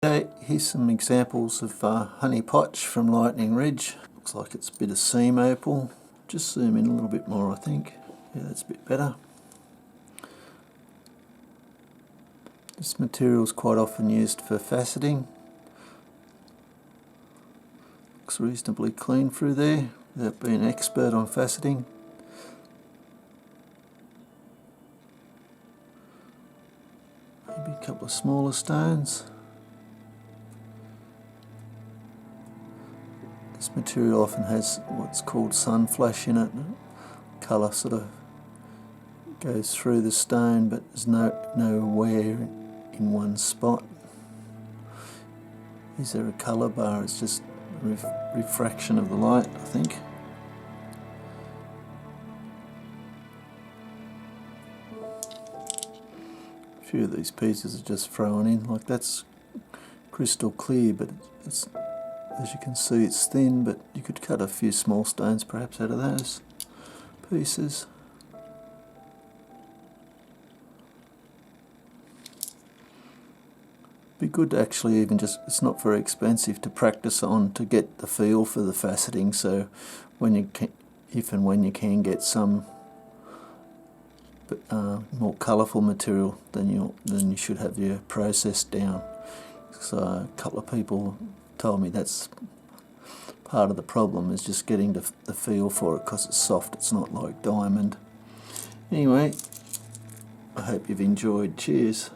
Okay, here's some examples of honey potch from Lightning Ridge. Looks like it's a bit of seam opal. Just zoom in a little bit more, I think. Yeah, that's a bit better. This material is quite often used for faceting. Looks reasonably clean through there without being an expert on faceting. Maybe a couple of smaller stones. This material often has what's called sun flash in it. Colour sort of goes through the stone, but there's no wear in one spot. Is there a colour bar? It's just refraction of the light, I think. A few of these pieces are just thrown in, like that's crystal clear, but it's, as you can see, it's thin, but you could cut a few small stones perhaps out of those pieces. Be good to actually even just, it's not very expensive to practice on to get the feel for the faceting, so when you can, if and when you can get some more colourful material, then you should have your process down. So a couple of people told me that's part of the problem, is just getting the feel for it, because it's soft, it's not like diamond. Anyway, I hope you've enjoyed. Cheers.